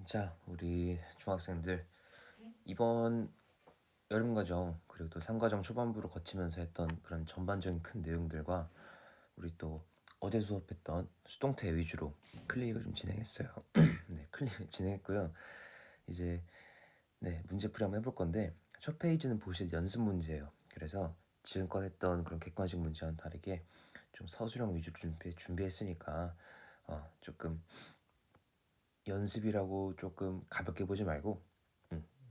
자, 우리 중학생들 이번 여름과정 그리고 또 상과정 초반부로 거치면서 했던 그런 전반적인 큰 내용들과 우리 또 어제 수업했던 수동태 위주로 클릭을 좀 진행했어요. 네, 클릭 진행했고요. 이제 문제풀이 한번 해볼 건데 첫 페이지는 보실 연습 문제예요. 그래서 지금껏 했던 그런 객관식 문제와는 다르게 좀 서술형 위주로 준비했으니까 조금 연습이라고 조금 가볍게 보지 말고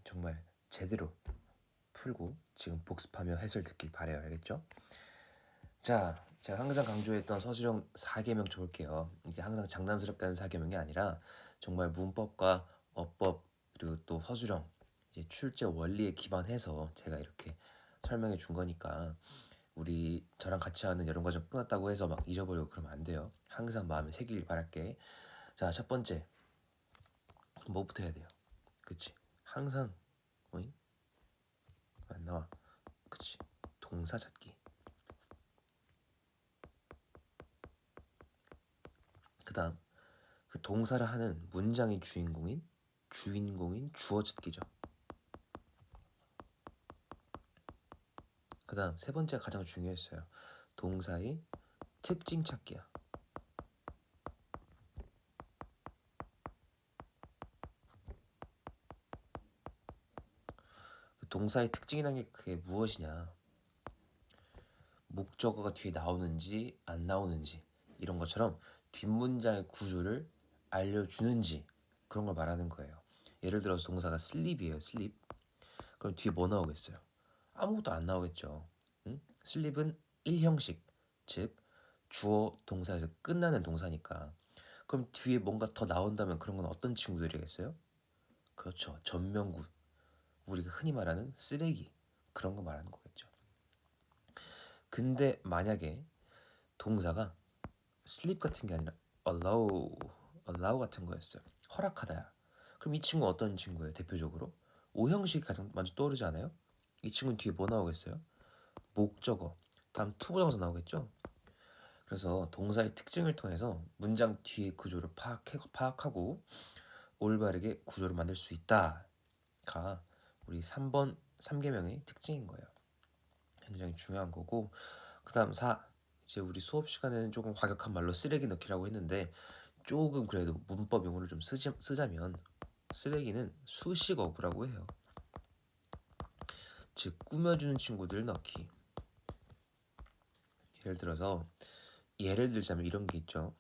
정말 제대로 풀고 지금 복습하며 해설 듣길 바래요. 알겠죠? 자, 제가 항상 강조했던 서술형 4계명 줘볼게요. 이게 항상 장난스럽게 하는 4계명이 아니라 정말 문법과 어법 그리고 또 서술형 이제 출제 원리에 기반해서 제가 이렇게 설명해 준 거니까 우리 저랑 같이 하는 여름과정 끝났다고 해서 막 잊어버리고 그러면 안 돼요. 항상 마음에 새기길 바랄게. 자, 첫 번째 뭐부터 해야 돼요? 그치? 항상 어잉? 안 나와. 그치? 동사 찾기. 그 다음 그 동사를 하는 문장의 주인공인 주어 찾기죠. 그 다음 세 번째가 가장 중요했어요. 동사의 특징 찾기야. 그 동사의 특징이라는 게 그게 무엇이냐? 목적어가 뒤에 나오는지 안 나오는지 이런 것처럼 뒷문장의 구조를 알려주는지 그런 걸 말하는 거예요. 예를 들어서 동사가 슬립이에요. 슬립. 그럼 뒤에 뭐 나오겠어요? 아무것도 안 나오겠죠. 응? 슬립은 1형식, 즉 주어 동사에서 끝나는 동사니까. 그럼 뒤에 뭔가 더 나온다면 그런 건 어떤 친구들이겠어요? 그렇죠. 전명구. 우리가 흔히 말하는 쓰레기. 그런 거 말하는 거겠죠. 근데 만약에 동사가 sleep 같은 게 아니라 allow 같은 거였어요. 허락하다야. 그럼 이 친구 어떤 친구예요? 대표적으로 5형식이 가장 먼저 떠오르지 않아요? 이 친구는 뒤에 뭐 나오겠어요? 목적어. 다음 투부정사 나오겠죠? 그래서 동사의 특징을 통해서 문장 뒤의 구조를 파악하고 올바르게 구조를 만들 수 있다가 우리 3번 3계명의 특징인 거예요. 굉장히 중요한 거고 그 다음 4 이제 우리 수업 시간에는 조금 과격한 말로 쓰레기 넣기라고 했는데 조금 그래도 문법 용어를 좀 쓰자면 쓰레기는 수식어구라고 해요. 즉 꾸며주는 친구들 넣기. 예를 들자면 이런 게 있죠.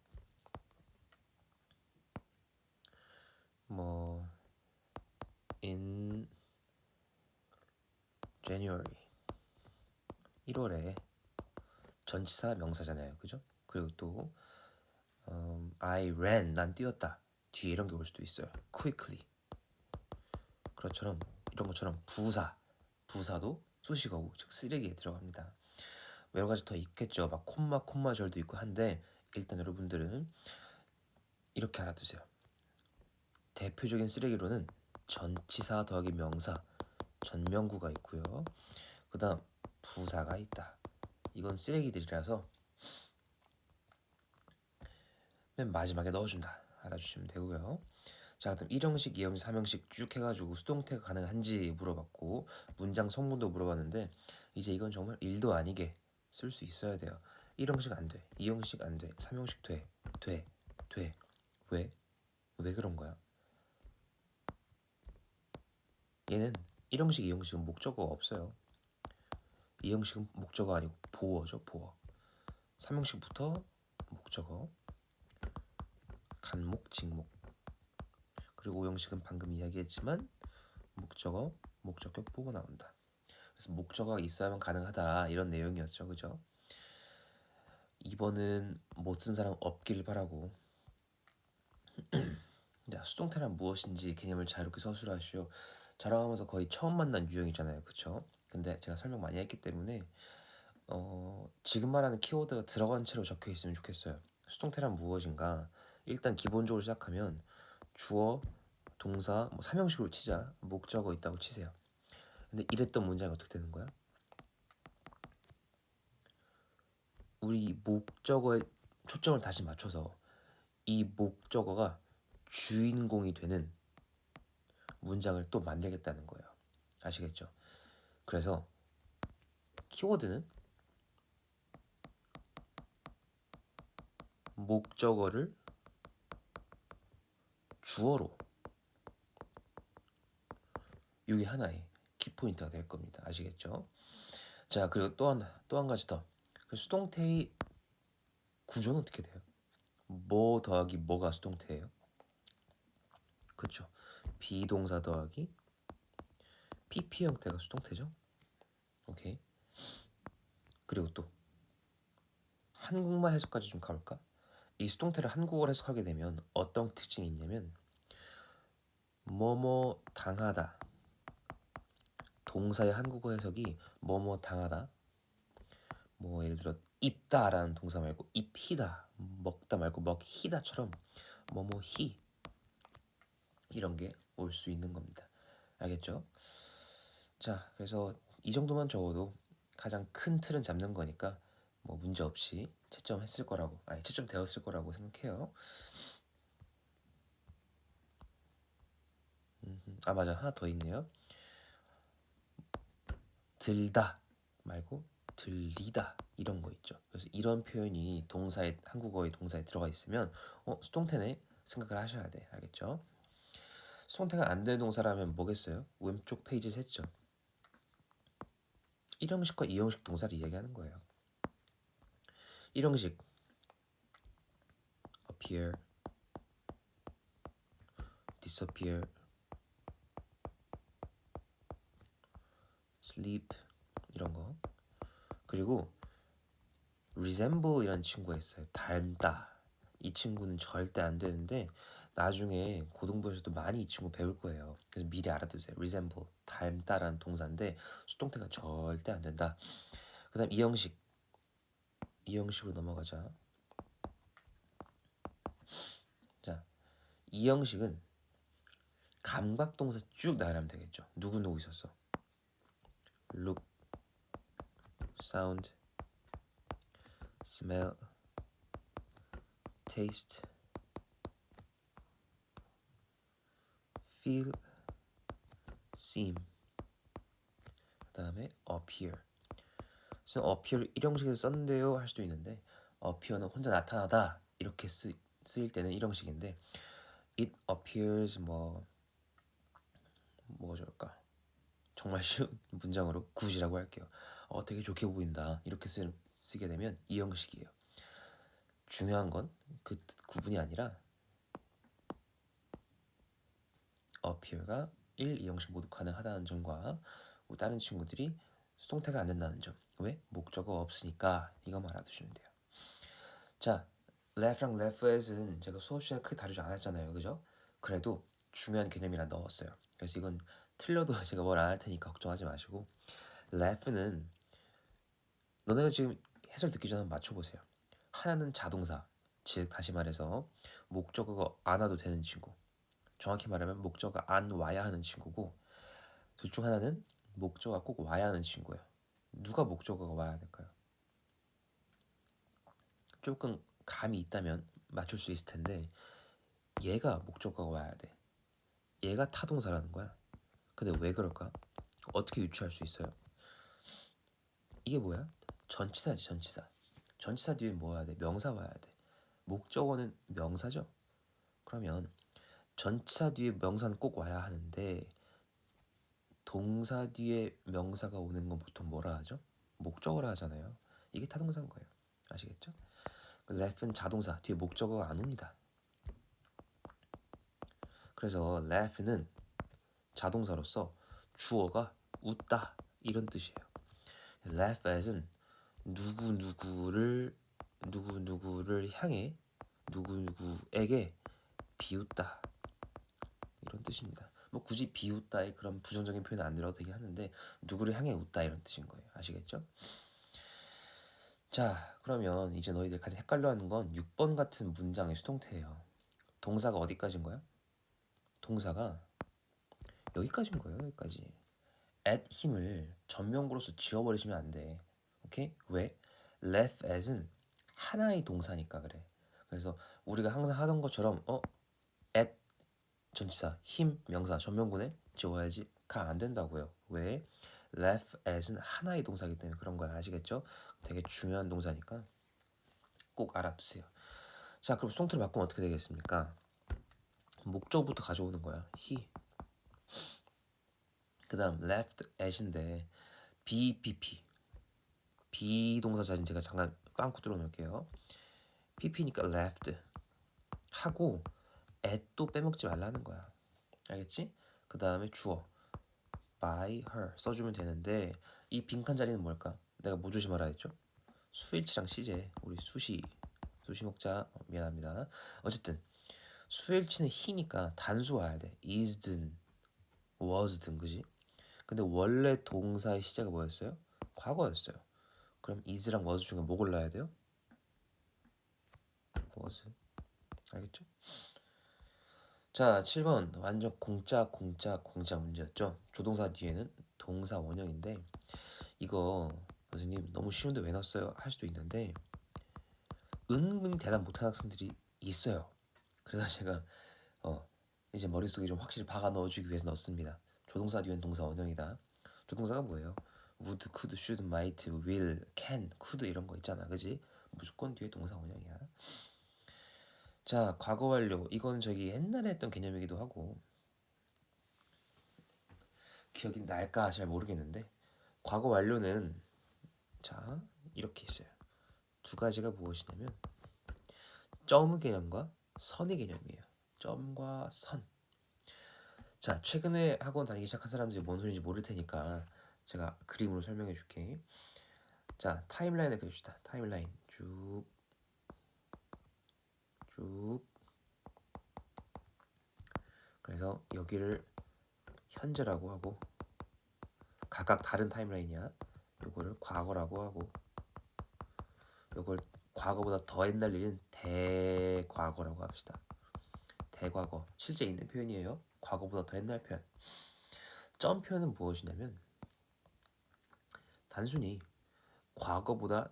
뭐 in January 1월에 전치사 명사잖아요. 그죠? 그리고 또 I ran 난 뛰었다. 뒤에 이런 게 올 수도 있어요. quickly. 그것처럼 이런 것처럼 부사도 수식어고 즉 쓰레기에 들어갑니다. 여러 가지 더 있겠죠. 막 콤마절도 있고 한데 일단 여러분들은 이렇게 알아두세요. 대표적인 쓰레기로는 전치사 더하기 명사 전명구가 있고요. 그 다음 부사가 있다. 이건 쓰레기들이라서 맨 마지막에 넣어준다. 알아주시면 되고요. 자, 그럼 1형식, 2형식, 3형식 쭉 해가지고 수동태가 가능한지 물어봤고 문장 성분도 물어봤는데 이제 이건 정말 일도 아니게 쓸 수 있어야 돼요. 1형식 안 돼, 2형식 안 돼, 3형식 돼. 왜? 왜 그런 거야? 얘는 1형식, 2형식은 목적어가 없어요. 2형식은 목적어 아니고 보어죠, 보어. 3형식부터 목적어, 간목, 직목. 그리고 5형식은 방금 이야기했지만 목적어, 목적격 보고 나온다. 그래서 목적어가 있어야만 가능하다 이런 내용이었죠. 그죠? 2번은 못 쓴 사람 없길 바라고. 자, 수동태란 무엇인지 개념을 자유롭게 서술하시오. 저랑 하면서 거의 처음 만난 유형이잖아요. 그쵸? 근데 제가 설명 많이 했기 때문에 지금 말하는 키워드가 들어간 채로 적혀 있으면 좋겠어요. 수동태란 무엇인가? 일단 기본적으로 시작하면 주어, 동사, 뭐 3형식으로 치자. 목적어 있다고 치세요. 근데 이랬던 문장이 어떻게 되는 거야? 우리 목적어에 초점을 다시 맞춰서 이 목적어가 주인공이 되는 문장을 또 만들겠다는 거예요. 아시겠죠? 그래서 키워드는 목적어를 주어로, 이게 하나의 키포인트가 될 겁니다. 아시겠죠? 자, 그리고 또 한 가지 더. 수동태의 구조는 어떻게 돼요? 뭐 더하기 뭐가 수동태예요? 그렇죠. 비동사 더하기 PP 형태가 수동태죠. 오케이. 그리고 또 한국말 해석까지 좀 가볼까? 이 수동태를 한국어로 해석하게 되면 어떤 특징이 있냐면 뭐뭐 당하다, 동사의 한국어 해석이 뭐뭐 당하다, 뭐 예를 들어 입다라는 동사 말고 입히다, 먹다 말고 먹히다처럼 뭐뭐히 이런 게 올 수 있는 겁니다. 알겠죠? 자, 그래서 이 정도만 적어도 가장 큰 틀은 잡는 거니까 뭐 문제 없이 채점 되었을 거라고 생각해요. 아, 맞아, 하나 더 있네요. 들다 말고 들리다 이런 거 있죠. 그래서 이런 표현이 한국어의 동사에 들어가 있으면 수동태네 생각을 하셔야 돼. 알겠죠? 수동태가 안 되는 동사라면 뭐겠어요? 왼쪽 페이지에서 했죠. 1형식과 2형식 동사를 이야기하는 거예요. 1형식 appear, disappear, sleep 이런 거. 그리고 resemble 이라는 친구가 있어요. 닮다. 이 친구는 절대 안 되는데 나중에 고등부에서도 많이 이 친구 배울 거예요. 그래서 미리 알아두세요. resemble, 닮다라는 동사인데 수동태가 절대 안 된다. 그 다음 2형식으로 넘어가자. 자, 2형식은 감각동사 쭉 나열하면 되겠죠. 누구 있었어? look, sound, smell, taste, feel, seem. 그 다음에 appear. 그래서 appear 1형식에서 썼는데요 할 수도 있는데 appear는 혼자 나타나다 이렇게 쓰일 때는 1형식인데 it appears 뭐가 좋을까? 정말 쉬운 문장으로 굿이라고 할게요. 되게 좋게 보인다 이렇게 쓰게 되면 2형식이에요. 중요한 건 그 구분이 아니라 appear가 1, 2형식 모두 가능하다는 점과 다른 친구들이 수동태가 안 된다는 점. 왜? 목적어 없으니까 이거만 알아두시면 돼요. 자, left랑 left에는 제가 수업 시간에 크게 다루지 않았잖아요. 그죠? 그래도 중요한 개념이라 넣었어요. 그래서 이건 틀려도 제가 뭘 안 할 테니까 걱정하지 마시고 left는 너네가 지금 해설 듣기 전에 맞춰보세요. 하나는 자동사, 즉 다시 말해서 목적어가 안 와도 되는 친구. 정확히 말하면 목적어가 안 와야 하는 친구고 둘 중 하나는 목적어가 꼭 와야 하는 친구예요. 누가 목적어가 와야 될까요? 조금 감이 있다면 맞출 수 있을 텐데 얘가 목적어가 와야 돼. 얘가 타동사라는 거야. 근데 왜 그럴까? 어떻게 유추할 수 있어요? 이게 뭐야? 전치사지, 전치사. 전치사 뒤에 뭐 와야 돼? 명사 와야 돼. 목적어는 명사죠? 그러면 전치사 뒤에 명사는 꼭 와야 하는데 동사 뒤에 명사가 오는 건 보통 뭐라 하죠? 목적어라 하잖아요. 이게 타동사인 거예요. 아시겠죠? left는 자동사 뒤에 목적어가 안 옵니다. 그래서 left는 자동사로서 주어가 웃다 이런 뜻이에요. laugh as은 누구누구를 향해 누구누구에게 비웃다 이런 뜻입니다. 뭐 굳이 비웃다의 그런 부정적인 표현 안 들어도 되긴 하는데 누구를 향해 웃다 이런 뜻인 거예요. 아시겠죠? 자, 그러면 이제 너희들 가장 헷갈려하는 건 6번 같은 문장의 수동태예요. 동사가 어디까지인 거야? 동사가 여기까지인 거예요. 여기까지. at 힘을 전면구로서 지워버리시면 안 돼. 오케이? 왜? left as는 하나의 동사니까 그래. 그래서 우리가 항상 하던 것처럼 at 전치사 힘 명사 전명군에 지워야지 가 안 된다고요. 왜? left as는 하나의 동사이기 때문에 그런 거야. 아시겠죠? 되게 중요한 동사니까 꼭 알아두세요. 자, 그럼 수동태를 바꾸면 어떻게 되겠습니까? 목적부터 가져오는 거야. he. 그 다음 left as인데 BPP 비동사 자리는 제가 잠깐 빵꾸 뚫어 놓을게요. PP니까 left 하고 at도 빼먹지 말라는 거야. 알겠지? 그 다음에 주어 by her 써주면 되는데 이 빈칸 자리는 뭘까? 내가 뭐 조심하라 했죠? 수일치랑 시제. 우리 수시 먹자. 미안합니다. 어쨌든 수일치는 he니까 단수 와야 돼. is든 was든 그지? 근데 원래 동사의 시제가 뭐였어요? 과거였어요. 그럼 is랑 was 중에 뭐 골라야 돼요? was. 알겠죠? 자, 7번 완전 공짜 문제였죠. 조동사 뒤에는 동사 원형인데 이거 선생님 너무 쉬운데 왜 넣었어요? 할 수도 있는데 은근 대답 못하는 학생들이 있어요. 그래서 제가 이제 머릿속에 좀 확실히 박아 넣어주기 위해서 넣습니다. 조동사 뒤엔 동사 원형이다. 조동사가 뭐예요? would, could, should, might, will, can, could 이런 거 있잖아, 그지? 무조건 뒤에 동사 원형이야. 자, 과거 완료. 이건 저기 옛날에 했던 개념이기도 하고 기억이 날까 잘 모르겠는데 과거 완료는 자 이렇게 있어요. 두 가지가 무엇이냐면 점의 개념과 선의 개념이에요. 점과 선. 자, 최근에 학원 다니기 시작한 사람들이 뭔 소리인지 모를 테니까 제가 그림으로 설명해 줄게. 자, 타임라인을 그립시다. 타임라인 쭉 그래서 여기를 현재라고 하고 각각 다른 타임라인이야. 요거를 과거라고 하고 요걸 과거보다 더 옛날 일은 대과거라고 합시다. 대과거 실제 있는 표현이에요. 과거보다 더 옛날 표현. 점 표현은 무엇이냐면 단순히 과거보다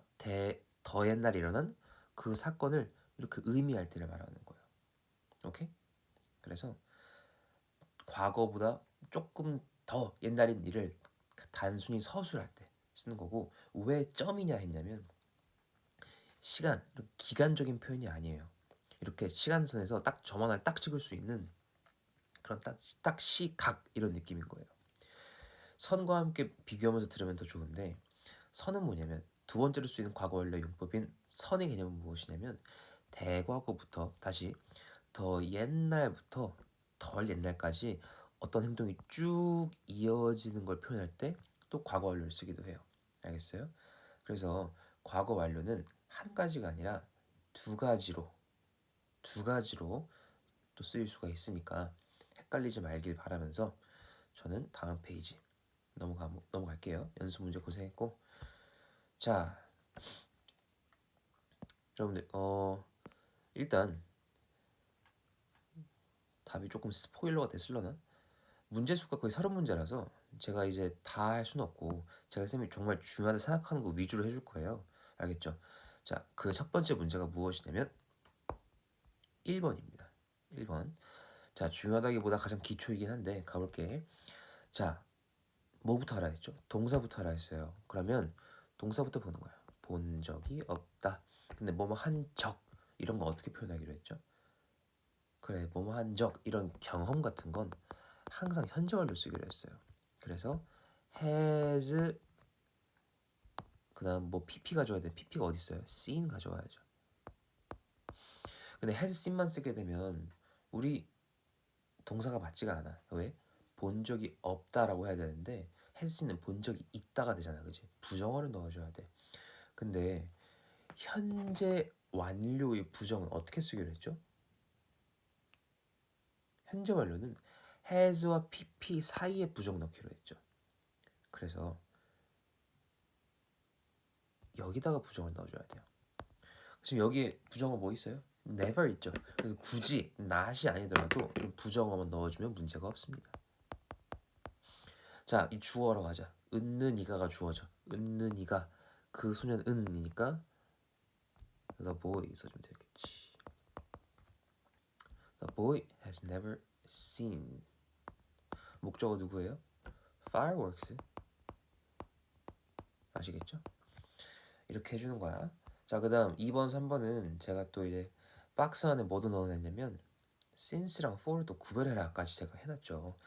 더 옛날에 일어난 그 사건을 이렇게 의미할 때를 말하는 거예요. 오케이? 그래서 과거보다 조금 더 옛날인 일을 단순히 서술할 때 쓰는 거고 왜 점이냐 했냐면 시간, 기간적인 표현이 아니에요. 이렇게 시간선에서 딱 점 하나를 딱 찍을 수 있는 그런 딱 시각 이런 느낌인 거예요. 선과 함께 비교하면서 들으면 더 좋은데 선은 뭐냐면 두 번째로 쓰이는 과거 완료 용법인 선의 개념은 무엇이냐면 대과거부터 다시 더 옛날부터 덜 옛날까지 어떤 행동이 쭉 이어지는 걸 표현할 때 또 과거 완료를 쓰기도 해요. 알겠어요? 그래서 과거 완료는 한 가지가 아니라 두 가지로 또 쓰일 수가 있으니까 헷갈리지 말길 바라면서 저는 다음 페이지 넘어갈게요. 연습 문제 고생했고 자 여러분들 일단 답이 조금 스포일러가 됐을려나? 문제 수가 거의 30문제라서 제가 이제 다 할 수는 없고 제가 쌤이 정말 중요하다 생각하는 거 위주로 해줄 거예요. 알겠죠? 자, 그 첫 번째 문제가 무엇이냐면 1번입니다. 1번. 자, 중요하다기보다 가장 기초이긴 한데 가볼게. 자, 뭐부터 알아 했죠? 동사부터 알아 했어요. 그러면 동사부터 보는 거야. 본 적이 없다. 근데 뭐뭐 한 적 이런 거 어떻게 표현하기로 했죠? 그래, 뭐뭐 한 적 이런 경험 같은 건 항상 현재 완료 쓰기로 했어요. 그래서 has 그다음 뭐 pp 가져와야 돼. pp가 어디 있어요? seen 가져와야죠. 근데 has seen만 쓰게 되면 우리 동사가 맞지가 않아. 왜? 본 적이 없다라고 해야 되는데 has seen은 본 적이 있다가 되잖아, 그지? 부정어를 넣어줘야 돼. 근데 현재 완료의 부정은 어떻게 쓰기로 했죠? 현재 완료는 has와 pp 사이에 부정 넣기로 했죠. 그래서 여기다가 부정을 넣어줘야 돼요. 지금 여기에 부정어 뭐 있어요? never 있죠. 그래서 굳이 not이 아니더라도 이런 부정어만 넣어주면 문제가 없습니다. 자, 이 주어로 가자. 은는 이가가 주어죠. 은는 이가 그 소년 은이니까 the boy 써주면 되겠지. The boy has never seen. 목적어 누구예요? fireworks. 아시겠죠? 이렇게 해주는 거야. 자, 그 다음 2번, 3번은 제가 또 이제 박스 안에 뭐도 넣어놨냐면 since랑 for를 또 구별해라까지 제가 해놨죠.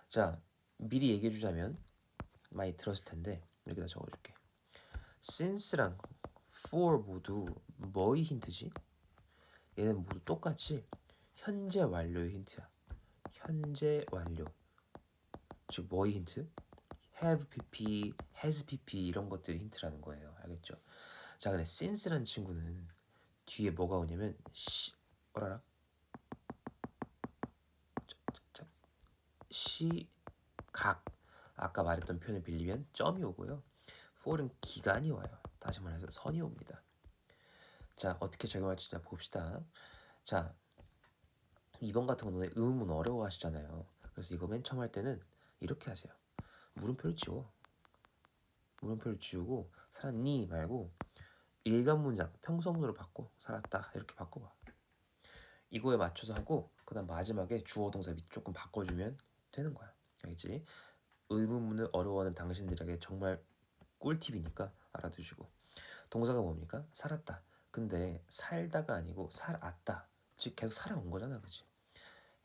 자, 미리 얘기해주자면 많이 들었을 텐데 여기다 적어줄게. since랑 for 모두 뭐의 힌트지? 얘는 모두 똑같이 현재 완료의 힌트야. 현재 완료. 즉 뭐의 힌트? have pp, has pp 이런 것들이 힌트라는 거예요. 알겠죠? 자, 근데 since라는 친구는 뒤에 뭐가 오냐면 뭐라라? 시각. 아까 말했던 표현을 빌리면 점이 오고요. for은 기간이 와요. 다시 말해서 선이 옵니다. 자, 어떻게 적용할지 봅시다. 자, 2번 같은 경우는 의문문 어려워하시잖아요. 그래서 이거 맨 처음 할 때는 이렇게 하세요. 물음표를 지워. 물음표를 지우고 살았니 말고 일반 문장 평소문으로 바꿔. 살았다 이렇게 바꿔봐. 이거에 맞춰서 하고 그 다음 마지막에 주어 동사 밑 조금 바꿔주면 되는 거야. 알겠지? 의문문을 어려워하는 당신들에게 정말 꿀팁이니까 알아두시고. 동사가 뭡니까? 살았다. 근데 살다가 아니고 살았다. 즉 계속 살아온 거잖아, 그치?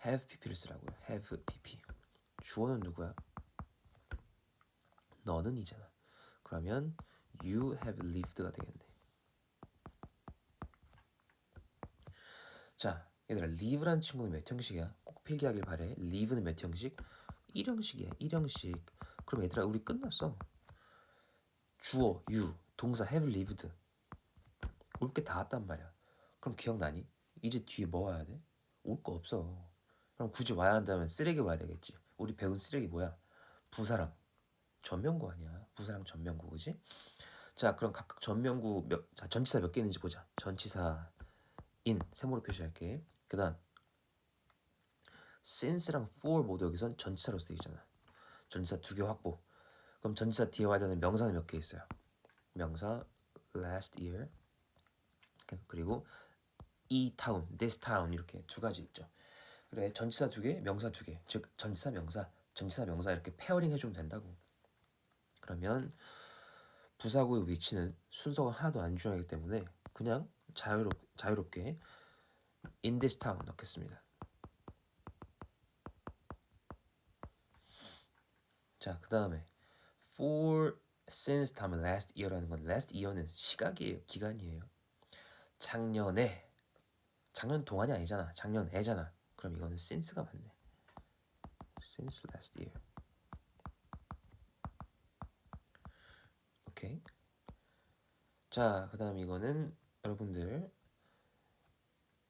have pp를 쓰라고요. have pp. 주어는 누구야? 너는 이잖아. 그러면 you have lived가 되겠네. 자, 얘들아, live란 친구는 몇 형식이야? 꼭 필기하길 바래. live는 몇 형식? 1형식이야. 1형식. 그럼 얘들아, 우리 끝났어. 주어, you, 동사 have lived. 올 게 다 왔단 말이야. 그럼 기억나니? 이제 뒤에 뭐 와야 돼? 올 거 없어. 그럼 굳이 와야 한다면 쓰레기 와야 되겠지. 우리 배운 쓰레기 뭐야? 부사랑 전명구 아니야. 부사랑 전명구, 그지? 자, 그럼 각각 전명구 자, 전치사 몇 개 있는지 보자. 전치사 in 세모로 표시할게. 그 다음 since랑 for 모두 여기선 전치사로 쓰이잖아. 전치사 2개 확보. 그럼 전치사 뒤에 와야 되는 명사는 몇 개 있어요? 명사 last year 그리고 이 town, this town 이렇게 두 가지 있죠. 그래, 전치사 2개, 명사 2개. 즉 전치사 명사, 전치사 명사 이렇게 페어링 해주면 된다고. 그러면 부사구의 위치는 순서가 하나도 안 중요하기 때문에 그냥 자유롭게 in this town 넣겠습니다. 자, 그 다음에 for, since 다음에 last year라는 건 last year는 시각이에요. 기간이에요. 작년에 작년 동안이 아니잖아. 작년에잖아. 그럼 이거는 since가 맞네. since last year. 오케이. 자, 그 다음 이거는 여러분들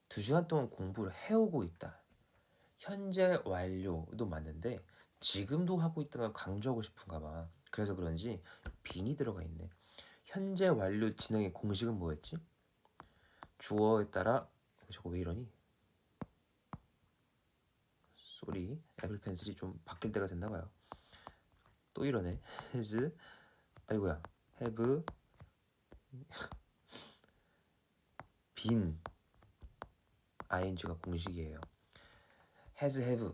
2시간 동안 공부를 해오고 있다. 현재 완료도 맞는데 지금도 하고 있다는 걸 강조하고 싶은가 봐. 그래서 그런지 빈이 들어가 있네. 현재 완료 진행의 공식은 뭐였지? 주어에 따라 저거 왜 이러니? 쏘리 애플 펜슬이 좀 바뀔 때가 됐나 봐요. 또 이러네. has 아이고야 have been ing가 공식이에요. has have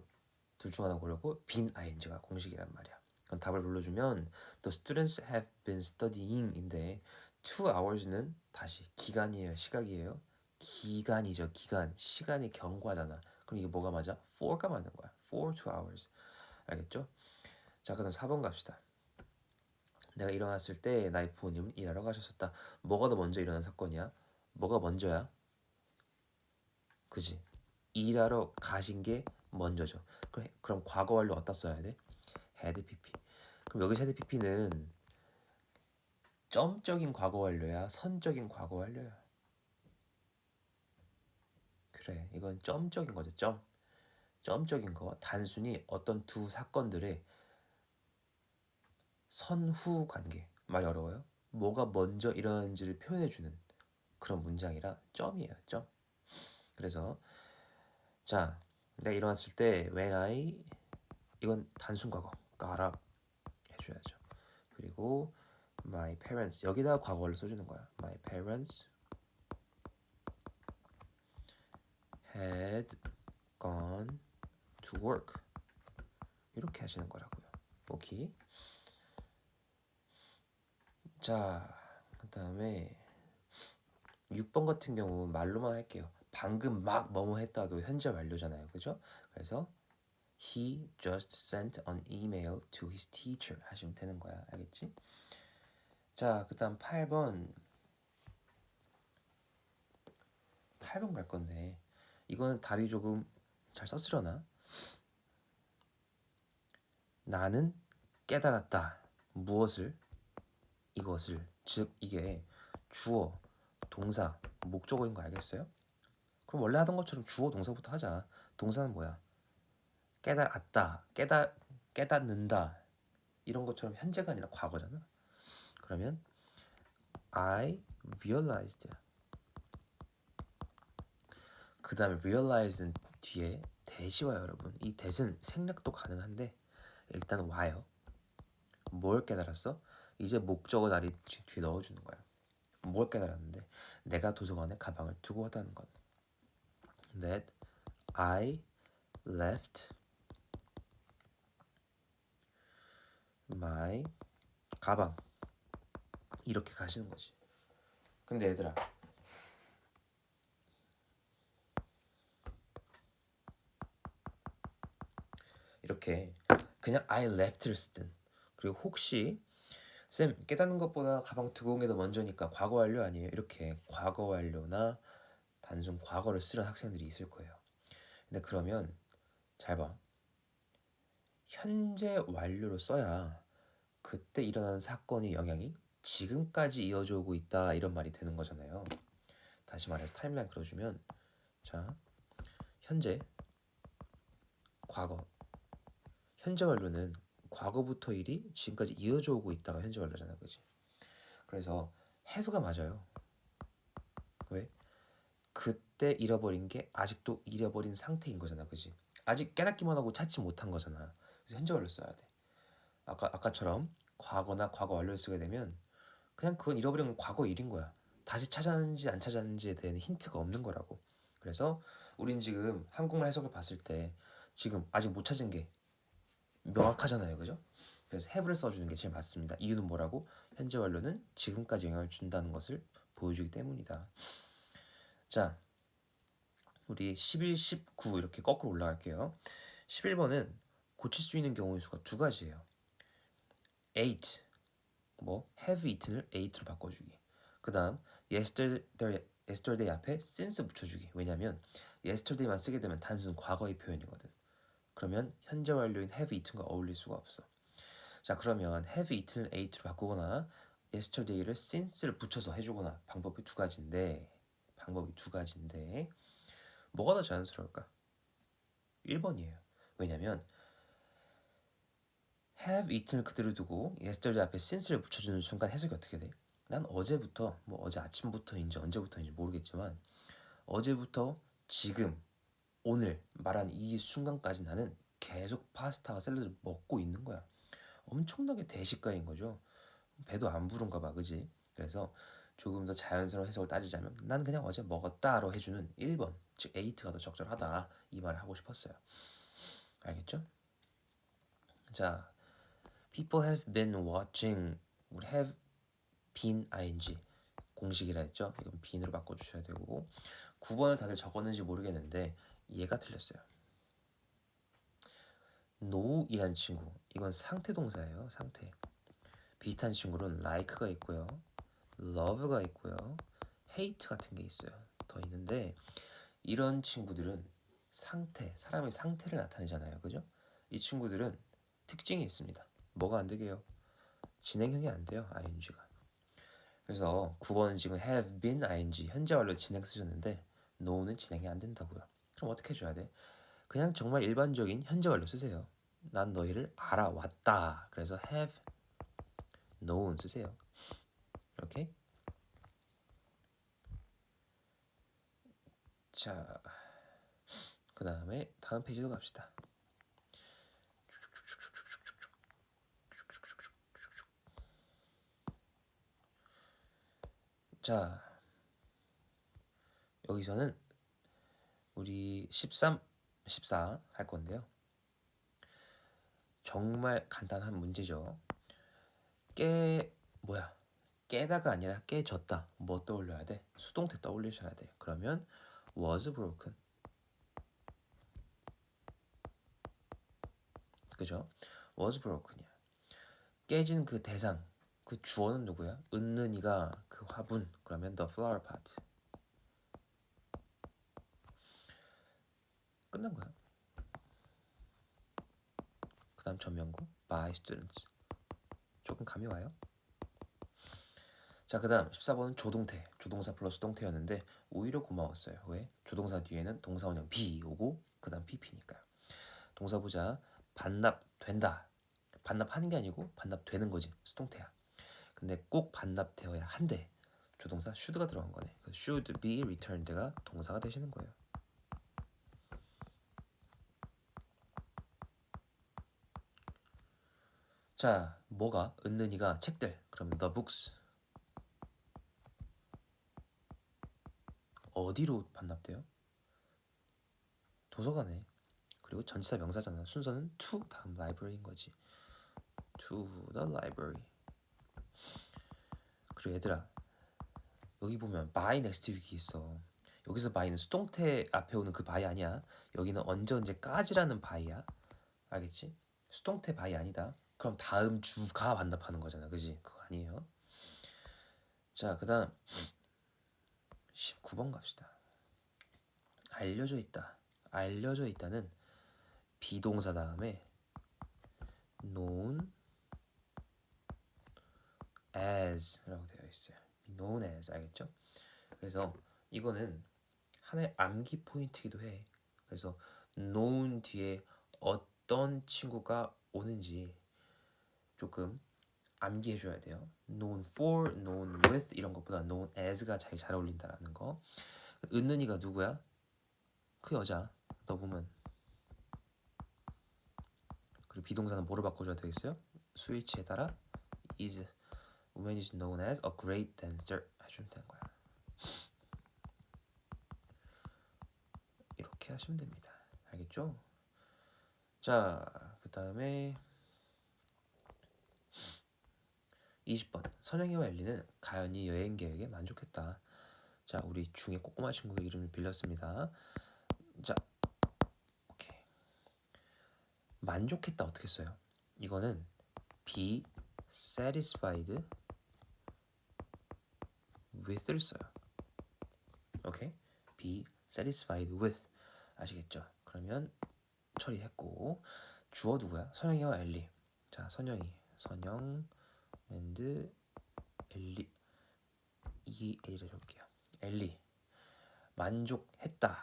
둘 중 하나 고르고 been ing가 공식이란 말이야. 그럼 답을 불러주면 the students have been studying인데 2hours는 다시 기간이에요, 시각이에요? 기간이죠. 기간. 시간이 경과잖아. 그럼 이게 뭐가 맞아? for가 맞는 거야. for 2hours. 알겠죠? 자, 그럼 4번 갑시다. 내가 일어났을 때 나의 부모님은 일하러 가셨었다. 뭐가 더 먼저 일어난 사건이야? 뭐가 먼저야? 그지? 일하러 가신 게 먼저죠. 그럼 과거 완료 어디다 써야 돼? had pp. 그럼 여기서 had pp는 점적인 과거 완료야? 선적인 과거 완료야? 그래, 이건 점적인 거죠. 점적인 거. 단순히 어떤 두 사건들의 선후 관계. 말이 어려워요? 뭐가 먼저 일어났는지를 표현해주는 그런 문장이라 점이에요. 점. 그래서 자, 내가 일어났을 때 when I 이건 단순 과거 got up 해줘야죠. 그리고 my parents 여기다 과거를 써주는 거야. My parents had gone to work 이렇게 하시는 거라고요. 오케이. 자, 그 다음에 6번 같은 경우 말로만 할게요. 방금 막 뭐뭐 했다도 현재 완료잖아요. 그죠? 그래서 He just sent an email to his teacher 하시면 되는 거야. 알겠지? 자, 그 다음 8번 갈 건데 이거는 답이 조금 잘 썼으려나? 나는 깨달았다. 무엇을? 이것을. 즉 이게 주어, 동사, 목적어인 거 알겠어요? 그럼 원래 하던 것처럼 주어, 동사부터 하자. 동사는 뭐야? 깨달았다, 깨닫는다 이런 것처럼 현재가 아니라 과거잖아. 그러면 I realized. 그 다음에 realize는 뒤에 that이 와요, 여러분. 이 that은 생략도 가능한데 일단 와요. 뭘 깨달았어? 이제 목적어 다리 뒤에 넣어주는 거야. 뭘 깨달았는데 내가 도서관에 가방을 두고 왔다는 건 that I left my 가방 이렇게 가시는 거지. 근데 얘들아 이렇게 그냥 I left를 쓰든 그리고 혹시 쌤 깨닫는 것보다 가방 두고 온 게 더 먼저니까 과거 완료 아니에요? 이렇게 과거 완료나 단순 과거를 쓰는 학생들이 있을 거예요. 근데 그러면 잘 봐. 현재 완료로 써야 그때 일어난 사건의 영향이 지금까지 이어져 오고 있다 이런 말이 되는 거잖아요. 다시 말해서 타임라인 그려주면 자 현재 과거 현재 완료는 과거부터 일이 지금까지 이어져 오고 있다가 현재 완료잖아, 그지? 그래서 have가 맞아요. 왜? 그때 잃어버린 게 아직도 잃어버린 상태인 거잖아, 그지? 아직 깨닫기만 하고 찾지 못한 거잖아. 그래서 현재 완료 써야 돼. 아까처럼 과거나 과거 완료를 쓰게 되면 그냥 그건 잃어버린 과거 일인 거야. 다시 찾았는지 안 찾았는지에 대한 힌트가 없는 거라고. 그래서 우린 지금 한국말 해석을 봤을 때 지금 아직 못 찾은 게 명확하잖아요, 그죠? 그래서 have를 써주는 게 제일 맞습니다. 이유는 뭐라고? 현재 완료는 지금까지 영향을 준다는 것을 보여주기 때문이다. 자, 우리 11, 19 이렇게 거꾸로 올라갈게요. 11번은 고칠 수 있는 경우의 수가 두 가지예요. ate, 뭐 have eaten을 ate로 바꿔주기. 그 다음 yesterday 앞에 since 붙여주기. 왜냐면 yesterday만 쓰게 되면 단순 과거의 표현이거든. 그러면 현재 완료인 have eaten과 어울릴 수가 없어. 자, 그러면 have eaten을 ate로 바꾸거나 yesterday를 since를 붙여서 해주거나 방법이 두 가지인데 뭐가 더 자연스러울까? 1번이에요. 왜냐면 have eaten을 그대로 두고 yesterday 앞에 since를 붙여주는 순간 해석이 어떻게 돼? 난 어제부터 뭐 어제 아침부터인지 언제부터인지 모르겠지만 어제부터 지금 오늘 말한 이 순간까지 나는 계속 파스타와 샐러드를 먹고 있는 거야. 엄청나게 대식가인 거죠. 배도 안 부른가 봐, 그지? 그래서 조금 더 자연스러운 해석을 따지자면 난 그냥 어제 먹었다로 해주는 1번, 즉 에이트가 더 적절하다 이 말을 하고 싶었어요. 알겠죠? 자, people have been watching, 우리 have been ing 공식이라 했죠? 이건 bean으로 바꿔주셔야 되고 9번을 다들 적었는지 모르겠는데 얘가 틀렸어요. no이란 친구, 이건 상태 동사예요. 상태. 비슷한 친구는 like가 있고요, love가 있고요, hate 같은 게 있어요. 더 있는데 이런 친구들은 상태, 사람의 상태를 나타내잖아요, 그죠? 이 친구들은 특징이 있습니다. 뭐가 안 되게요? 진행형이 안 돼요, ing가. 그래서 9번은 지금 have been ing 현재 완료 진행 쓰셨는데 no는 진행이 안 된다고요. 그럼 어떻게 해줘야 돼? 그냥 정말 일반적인 현재 완료 쓰세요. 난 너희를 알아왔다. 그래서 have known 쓰세요. 이렇게. 자, 그 다음에 다음 페이지로 갑시다. 자, 여기서는 우리 13, 14 할 건데요. 정말 간단한 문제죠. 깨다가 아니라 깨졌다. 뭐 떠올려야 돼? 수동태 떠올리셔야 돼. 그러면 was broken. 그죠? was broken이야. 깨진 그 대상, 그 주어는 누구야? 은는이가 그 화분. 그러면 the flower pot. 끝난 거야. 그 다음 전명구 by students. 조금 감이 와요? 자, 그 다음 14번은 조동태. 조동사 플러스 동태였는데 오히려 고마웠어요. 왜? 조동사 뒤에는 동사원형 be 오고 그 다음 pp니까요. 동사 보자. 반납된다. 반납하는 게 아니고 반납되는 거지. 수동태야. 근데 꼭 반납되어야 한대. 조동사 should가 들어간 거네. should be returned가 동사가 되시는 거예요. 자, 뭐가? 은는이가 책들. 그럼 the books. 어디로 반납돼요? 도서관에. 그리고 전치사 명사잖아. 순서는 to 다음 library인 거지. to the library. 그리고 얘들아, 여기 보면 by next week이 있어. 여기서 by는 수동태 앞에 오는 그 by 아니야. 여기는 언제까지라는 by야. 알겠지? 수동태 by 아니다. 그럼 다음 주가 반납하는 거잖아. 그지? 그거 아니에요. 자, 그 다음 19번 갑시다. 알려져 있다. 알려져 있다는 비동사 다음에 known as 라고 되어 있어요. known as. 알겠죠? 그래서 이거는 하나의 암기 포인트이기도 해. 그래서 known 뒤에 어떤 친구가 오는지 조금 암기해줘야 돼요. known for, known with 이런 것보다 known as가 제일 잘 어울린다라는 거. 은는이가 누구야? 그 여자, the woman. 그리고 비동사는 뭐로 바꿔줘야 되겠어요? 스위치에 따라 is. woman is known as a great dancer 해주면 되는 거야. 이렇게 하시면 됩니다. 알겠죠? 자, 그 다음에 20번. 선영이와 엘리는 가연이 여행 계획에 만족했다. 자, 우리 중에 꼬꼬마 친구 이름을 빌렸습니다. 자, 오케이. 만족했다 어떻게 써요? 이거는 be satisfied with를 써요. 오케이? be satisfied with. 아시겠죠? 그러면 처리했고 주어 누구야? 선영이와 엘리. 자, 선영 and 엘리. 이 L을 해볼게요. 엘리 만족했다.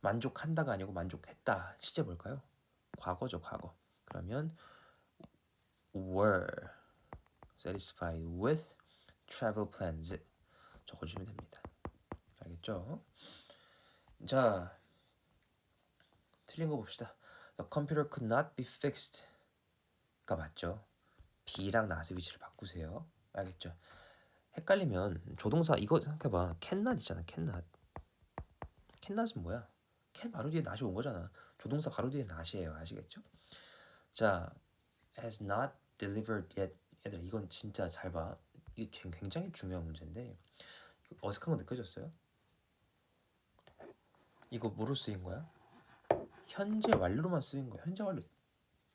만족한다가 아니고 만족했다. 시제 뭘까요? 과거죠, 과거. 그러면 were satisfied with travel plans 적어주시면 됩니다. 알겠죠? 자, 틀린 거 봅시다. The computer could not be fixed가 맞죠? be랑 not의 위치를 바꾸세요. 알겠죠? 헷갈리면 조동사 이거 생각해봐. cannot 있잖아. cannot은 뭐야? can 바로 뒤에 not이 온 거잖아. 조동사 바로 뒤에 not이에요. 아시겠죠? 자, has not delivered yet. 얘들아, 이건 진짜 잘 봐. 이게 굉장히 중요한 문제인데 어색한 거 느껴졌어요? 이거 뭐로 쓰인 거야? 현재 완료로만 쓰인 거야. 현재 완료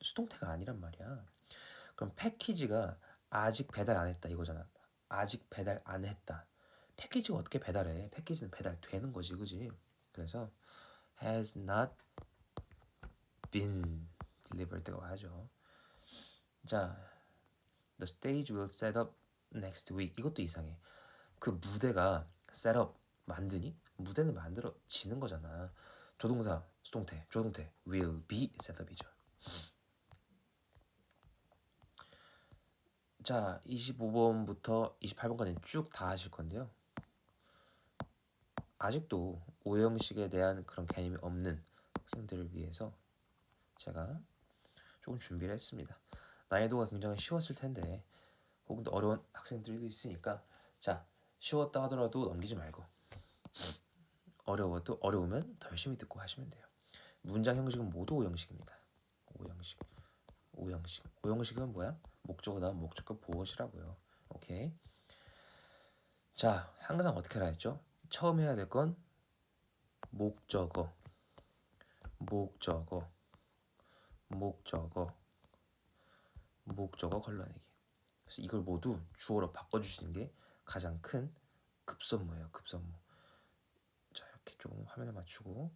수동태가 아니란 말이야. 그럼 패키지가 아직 배달 안 했다 이거잖아. 아직 배달 안 했다. 패키지가 어떻게 배달해? 패키지는 배달되는 거지, 그지? 그래서 has not been delivered가 와야죠. 자, the stage will set up next week. 이것도 이상해. 그 무대가 set up 만드니? 무대는 만들어지는 거잖아. 조동사, 수동태, 조동태 will be set up이죠. 자, 25번부터 28번까지 쭉 다 하실 건데요. 아직도 오형식에 대한 그런 개념이 없는 학생들을 위해서 제가 조금 준비를 했습니다. 난이도가 굉장히 쉬웠을 텐데 혹은 또 어려운 학생들도 있으니까 자, 쉬웠다 하더라도 넘기지 말고 어려우면 더 열심히 듣고 하시면 돼요. 문장 형식은 모두 오형식입니다. 오형식. 오형식. 오형식은 뭐야? 목적어 다음 목적격 보어시라고요. 오케이. 자, 항상 어떻게 하라 했죠? 처음 해야 될 건 목적어, 목적어, 목적어, 목적어 걸러내기. 그래서 이걸 모두 주어로 바꿔주시는 게 가장 큰 급선무예요. 급선무. 자, 이렇게 좀 화면에 맞추고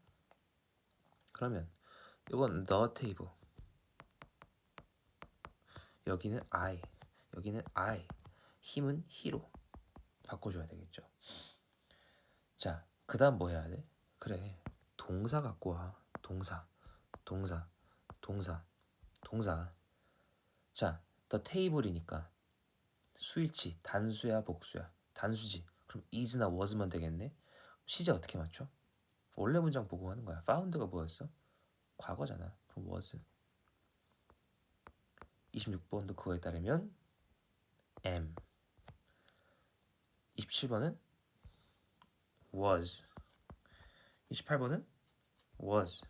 그러면 이건 the table, 여기는 I, 여기는 I, 힘은 he로 바꿔줘야 되겠죠. 자, 그 다음 뭐 해야 돼? 그래, 동사 갖고 와. 동사, 동사, 동사, 동사. 자, the table이니까 수일치, 단수야 복수야? 단수지. 그럼 is나 was만 되겠네. 시제 어떻게 맞춰? 원래 문장 보고 하는 거야. found가 뭐였어? 과거잖아. 그럼 was. 26번도 그거에 따르면 am. 27번은 was. 28번은 was.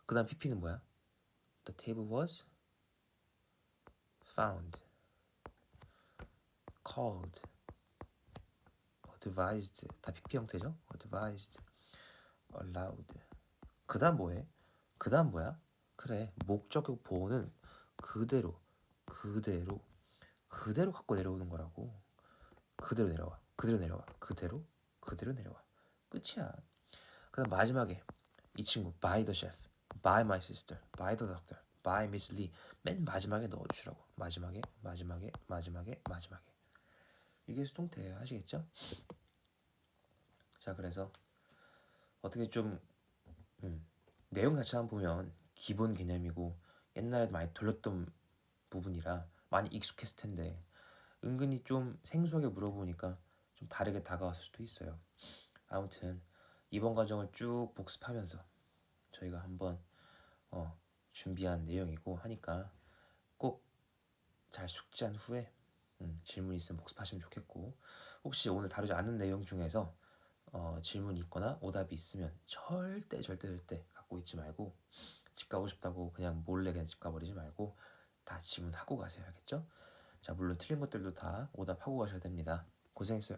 그 다음 pp는 뭐야? The table was found, called, advised. 다 pp 형태죠? advised, allowed. 그 다음 뭐해? 그 다음 뭐야? 그래, 목적격 보호는 그대로, 그대로, 그대로 갖고 내려오는 거라고. 그대로 내려와, 그대로 내려와, 그대로, 그대로 내려와. 끝이야. 그 다음 마지막에 이 친구 by the chef, by my sister, by the doctor, by Miss Lee 맨 마지막에 넣어주시라고. 마지막에, 마지막에, 마지막에, 마지막에. 이게 수동태예요. 아시겠죠? 자, 그래서 어떻게 좀 내용 자체만 보면 기본 개념이고 옛날에도 많이 돌렸던 부분이라 많이 익숙했을 텐데 은근히 좀 생소하게 물어보니까 좀 다르게 다가왔을 수도 있어요. 아무튼 이번 과정을 쭉 복습하면서 저희가 한번 준비한 내용이고 하니까 꼭 잘 숙지한 후에 질문 있으면 복습하시면 좋겠고, 혹시 오늘 다루지 않은 내용 중에서 질문이 있거나 오답이 있으면 절대 갖고 있지 말고, 집 가고 싶다고 그냥 몰래 그냥 집 가버리지 말고 다 질문하고 가세요. 알겠죠? 자, 물론 틀린 것들도 다 오답하고 가셔야 됩니다. 고생했어요.